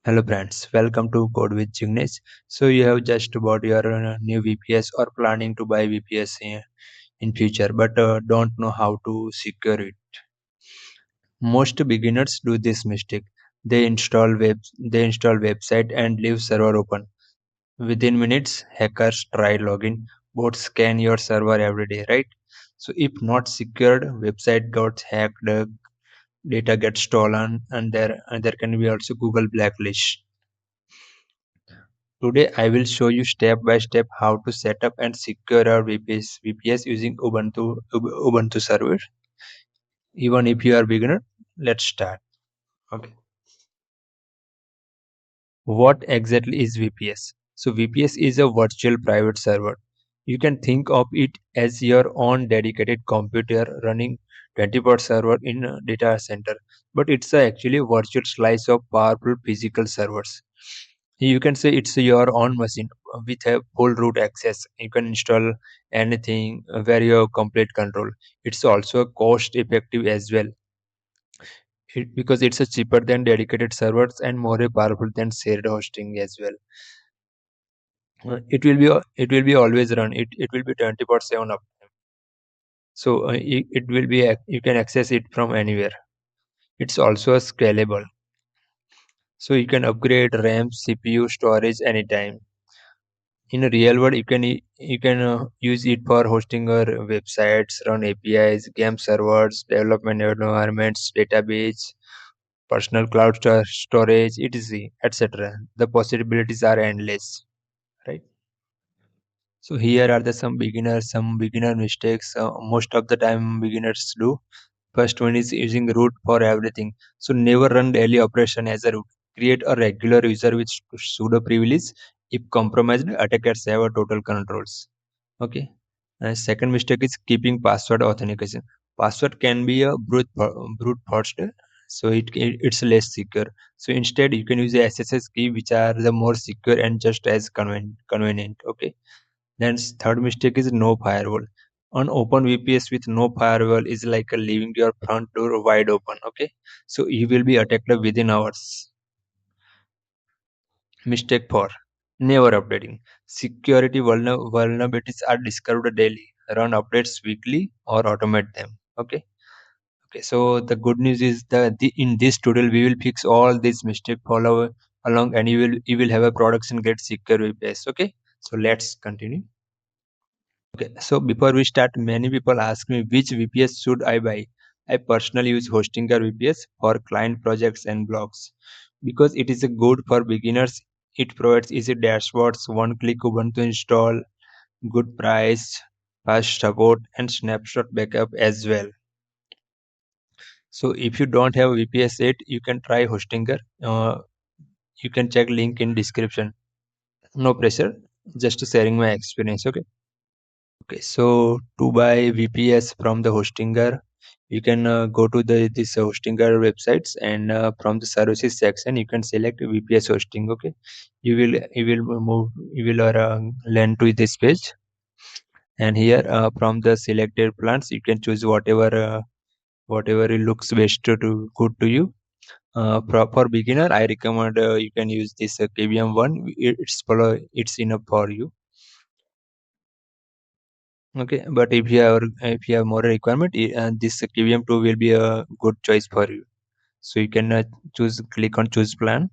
Hello friends, welcome to Code with Nginx. So you have just bought your new VPS or planning to buy VPS in future, but don't know how to secure it. Most beginners do this mistake. They install website and leave server open. Within minutes, hackers try login. Bots scan your server every day, right? So if not secured, website gets hacked, data gets stolen, and there can be also Google blacklist. Today I will show you step by step how to set up and secure our VPS using Ubuntu server. Even if you are beginner, let's start. Okay. What exactly is VPS? So VPS is a virtual private server. You can think of it as your own dedicated computer running 24 server in a data center, but it's actually a virtual slice of powerful physical servers. You can say it's your own machine with a full root access. You can install anything where you have complete control. It's also cost effective as well because it's a cheaper than dedicated servers and more powerful than shared hosting as well. It will be always run. It will be 24/7 up. So it will be you can access it from anywhere. It's also scalable, so you can upgrade RAM, CPU, storage anytime. In a real world, you can use it for hosting your websites, run APIs, game servers, development environments, database, personal cloud storage, etc., etc. The possibilities are endless, right? So here are the some beginner mistakes. Most of the time beginners do. First one is using root for everything. So never run daily operation as a root. Create a regular user with sudo privilege. If compromised, attackers have a total controls. Okay. And second mistake is keeping password authentication. Password can be a brute forced, so it's less secure. So instead, you can use the SSH key, which are the more secure and just as convenient. Okay. Then third mistake is no firewall. On open VPS with no firewall is like leaving your front door wide open. Okay, so you will be attacked within hours. Mistake 4. Never updating. Security vulnerabilities are discovered daily. Run updates weekly or automate them. Okay. Okay. So the good news is that in this tutorial we will fix all these mistakes follow along, and you will have a production grade secure VPS. Okay. So let's continue. Okay, so before we start, many people ask me which VPS should I buy. I personally use Hostinger VPS for client projects and blogs because it is a good for beginners. It provides easy dashboards, one-click Ubuntu install, good price, fast support, and snapshot backup as well. So if you don't have VPS yet, you can try Hostinger. You can check link in description. No pressure, just sharing my experience. Okay. Okay, so to buy VPS from the Hostinger, you can go to this Hostinger websites, and from the services section you can select VPS hosting. Okay, you will land to this page, and here from the selected plans you can choose whatever it looks best to good to you. For beginner, I recommend you can use this KVM one. It's enough for you. Okay, but if you have more requirement, this KVM2 will be a good choice for you. So you can click on choose plan.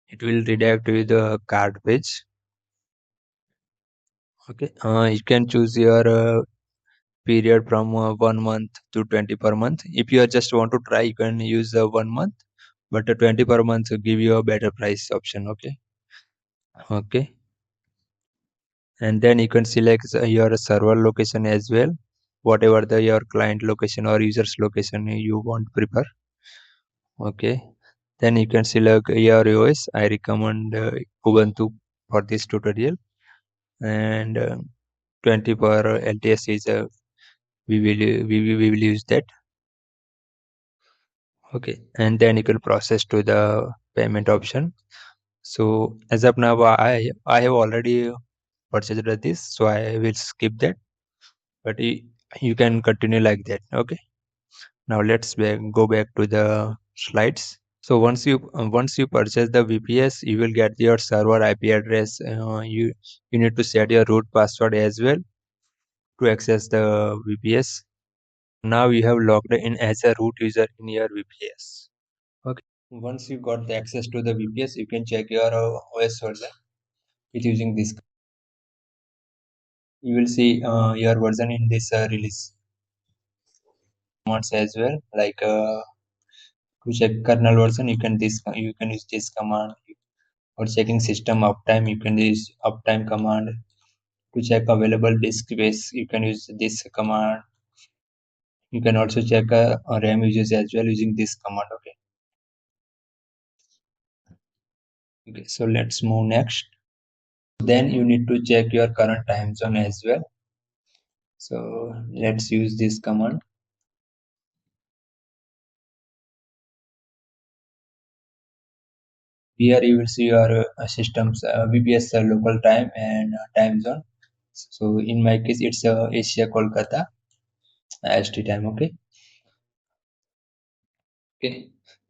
It will redirect to the card page. Okay, you can choose your period from 1 month to 20 per month. If you just want to try, you can use 1 month, but 20 per month will give you a better price option. Okay, okay, and then you can select your server location as well, whatever your client location or user's location you want prefer. Okay, then you can select your OS. I recommend Ubuntu for this tutorial, and 20 per LTS is we will use that. Okay, and then you can process to the payment option. So as of now, I have already purchased this, so I will skip that. But you can continue like that. Okay. Now let's go back to the slides. So once you purchase the VPS, you will get your server IP address. You need to set your root password as well to access the VPS. Now you have logged in as a root user in your VPS. Okay. Once you got the access to the VPS, you can check your OS version with using this. You will see your version in this release commands as well. Like to check kernel version, you can use this command. For checking system uptime, you can use uptime command. To check available disk space, you can use this command. You can also check RAM usage as well using this command. Okay, so let's move next. Then you need to check your current time zone as well. So let's use this command. Here you will see your system's VPS local time and time zone. So in my case, it's Asia Kolkata IST time. Okay.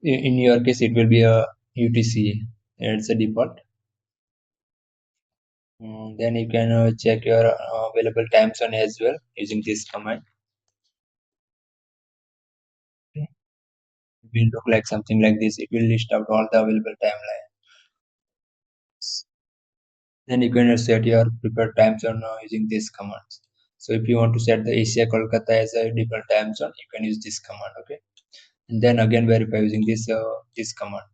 In your case, it will be a UTC. It's a default. Then you can check your available time zone as well using this command. Okay. It will look like something like this. It will list out all the available timelines. Then you can set your preferred time zone using these commands. So if you want to set the Asia Kolkata as a default time zone, you can use this command. Okay. And then again verify using this command.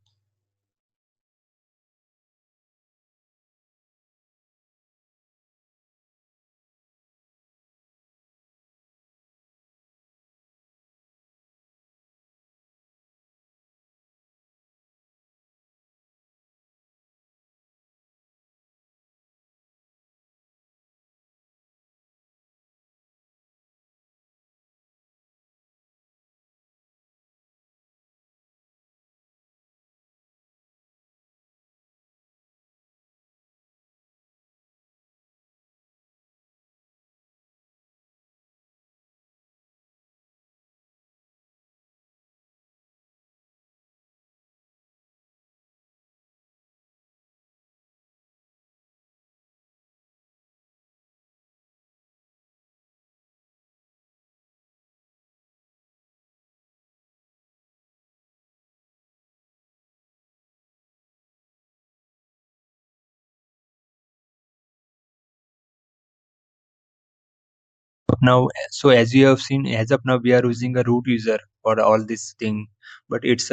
Now, so as you have seen, as of now we are using a root user for all this thing, but it's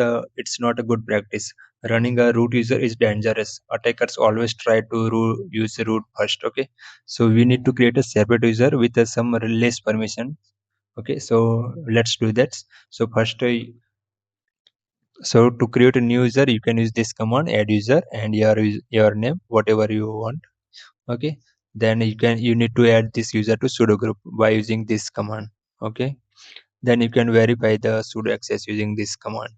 not a good practice. Running a root user is dangerous. Attackers always try to use the root first. Okay, so we need to create a separate user with some less permission. Okay, so let's do that. So first, so to create a new user, you can use this command: add user and your name, whatever you want. Okay, then you need to add this user to sudo group by using this command. Okay, then you can verify the sudo access using this command.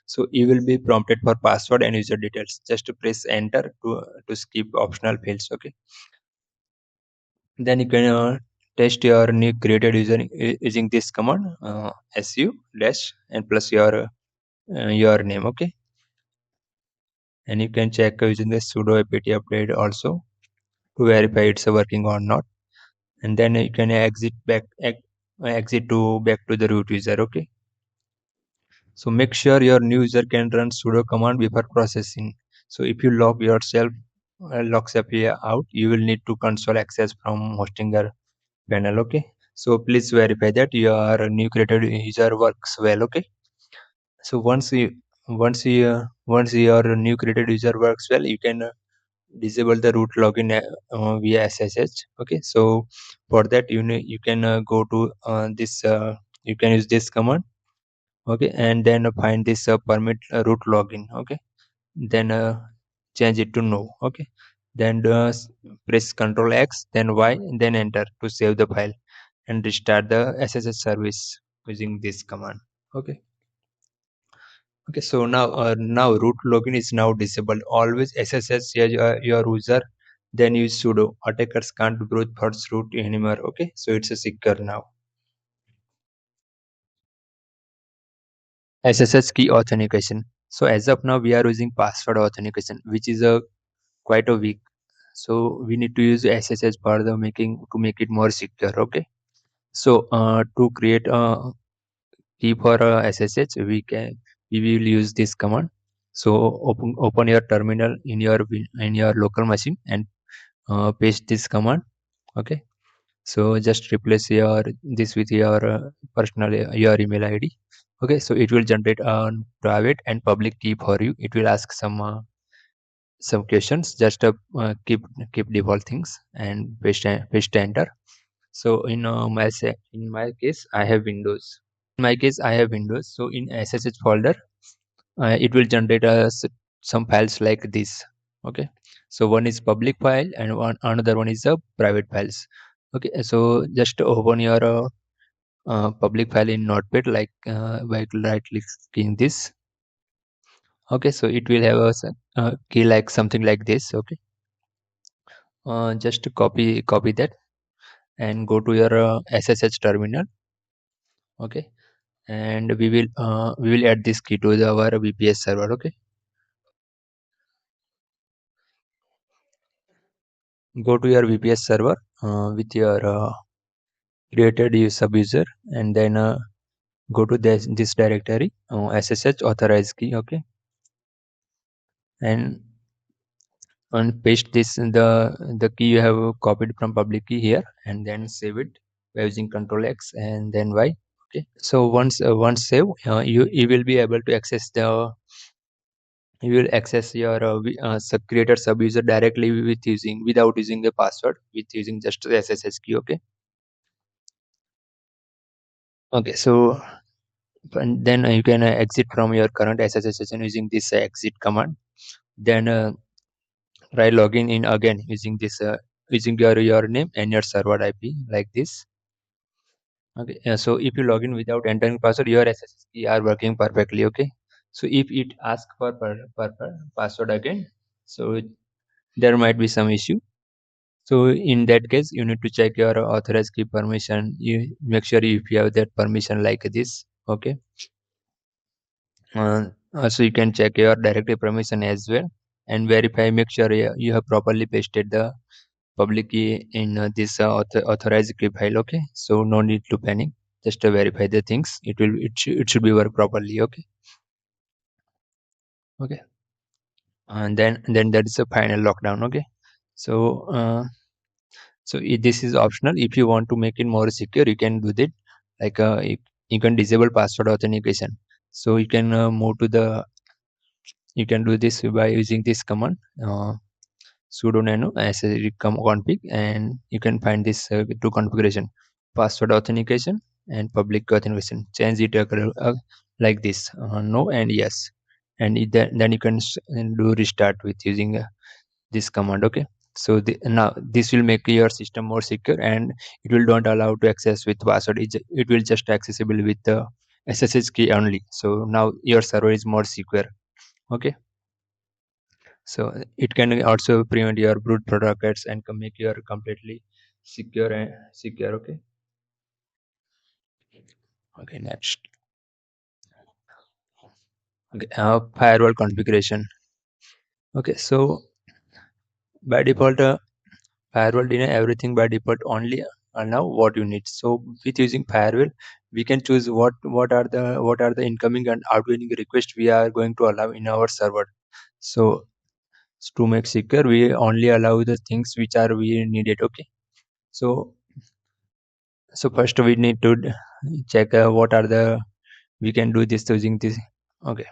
So you will be prompted for password and user details. Just to press enter to skip optional fields. Okay, then you can test your new created user using this command su dash and plus your name. Okay, and you can check using the sudo apt update also to verify it's working or not. And then you can exit to back to the root user. Okay, so make sure your new user can run sudo command before processing. So if you locks API out, you will need to console access from Hostinger panel. Okay, so please verify that your new created user works well. Okay, so once your new created user works well, you can disable the root login via SSH. Okay, so for that you can go to this you can use this command. Okay, and then find this permit root login. Okay, then change it to no. Okay, then press Ctrl X, then Y, then enter to save the file and restart the SSH service using this command. Okay. Okay, so now root login is now disabled. Always SSH your user, then use sudo. Attackers can't brute force root anymore. Okay, so it's a secure now. SSH key authentication. So as of now we are using password authentication, which is a quite a weak. So we need to use SSH for the to make it more secure. Okay. So to create a key for SSH, we will use this command. So open your terminal in your local machine and paste this command. Okay. So just replace this with your personal your email ID. Okay. So it will generate a private and public key for you. It will ask some questions. Just keep default things and paste enter. So in my case I have Windows. In my case I have Windows. So in SSH folder it will generate some files like this. Okay. So one is public file and another one is a private files. Okay. So just open your public file in Notepad by right clicking this. Okay. So it will have a key like something like this. Okay. Just copy that and go to your SSH terminal. Okay. And we will add this key to our VPS server. Okay. Go to your VPS server with your created sub user, and then go to this directory SSH authorized key. Okay. And paste this the key you have copied from public key here, and then save it by using Control X and then Y. Okay. So once save, you will be able to access your created sub user directly without using the password, with using just the SSH key. Okay. Okay. So and then you can exit from your current SSH session using this exit command. Then try login in again using this using your name and your server IP like this. Okay. So if you log in without entering password, your SSH key are working perfectly. Okay. So if it asks for password again, so there might be some issue. So in that case, you need to check your authorized key permission. You make sure if you have that permission like this. Okay. Also, you can check your directory permission as well and verify. Make sure you have properly pasted the public key in this authorized key file. Okay. So no need to panic. Just to verify the things. It should be work properly. Okay. Okay. And then there is a final lockdown. Okay. So this is optional. If you want to make it more secure, you can do that. Like you can disable password authentication. So you can you can do this by using this command sudo nano as a config, and you can find this two configuration: password authentication and public authentication. Change it like this, no and yes, and then you can do restart with using this command. Okay. So now this will make your system more secure, and it will don't allow to access with password. It will just accessible with the SSH key only. So now your server is more secure. Okay. So it can also prevent your brute rockets and can make your completely secure and secure. Okay. Okay. Next. Okay. Firewall configuration. Okay. So by default, firewall deny everything by default, only allow what you need. So with using firewall, we can choose what are the incoming and outgoing requests we are going to allow in our server. So to make secure, we only allow the things which are we needed. Okay. So first we need to check what are the we can do this using this. Okay.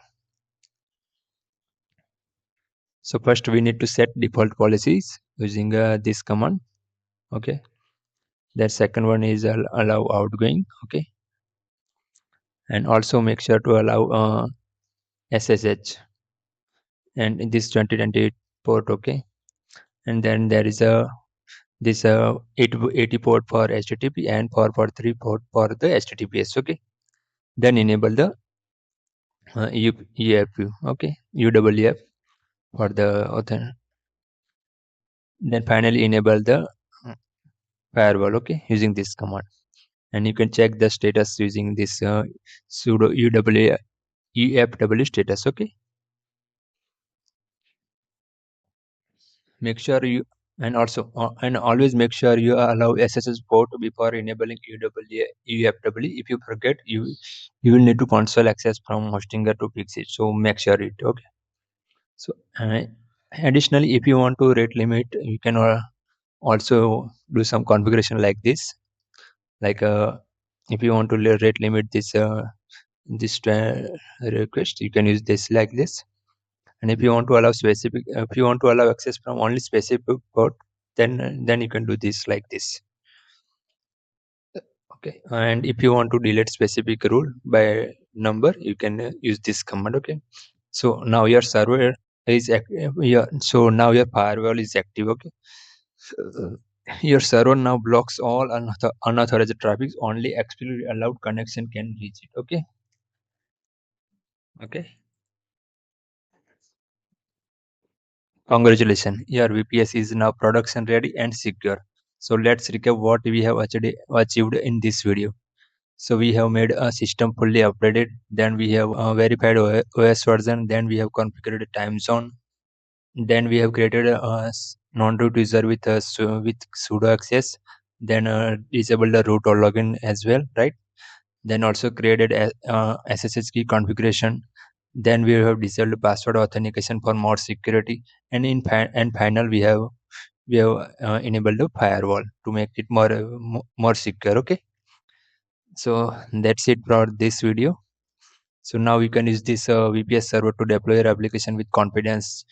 So first we need to set default policies using this command. Okay. That second one is allow outgoing. Okay. And also make sure to allow SSH and in this 2020 port. Okay. And then there is this 80 port for HTTP and 443 port for the HTTPS. Okay. Then enable the EFU. Okay. UWF for the author. Then finally enable the firewall. Okay. Using this command, and you can check the status using this sudo EFW status. Okay. make sure you and always make sure you allow SSH port before enabling UFW. If you forget, you will need to console access from Hostinger to fix it. So make sure it okay. So additionally, if you want to rate limit, you can also do some configuration like this. Like if you want to rate limit this request, you can use this like this. And if you want to allow if you want to allow access from only specific port, then you can do this like this. Okay. And if you want to delete specific rule by number, you can use this command. Okay. So now your server is so now your firewall is active. Okay. Your server now blocks all unauthorized traffic. Only explicitly allowed connection can reach it. Okay. Okay. Congratulations, your VPS is now production ready and secure. So let's recap what we have achieved in this video. So we have made a system fully updated, then we have verified OS version, then we have configured a time zone, then we have created a non-root user with with sudo access, then disabled the root or login as well, right? Then also created a SSH key configuration. Then we have disabled password authentication for more security, and and final we have enabled the firewall to make it more secure. Okay, so that's it for this video. So now you can use this VPS server to deploy your application with confidence.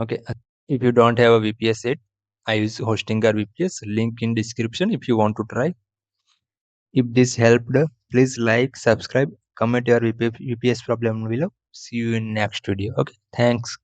Okay, if you don't have a VPS yet, I use Hostinger VPS. Link in description if you want to try. If this helped, please like, subscribe, comment your VPS problem below. See you in next video. Okay, thanks.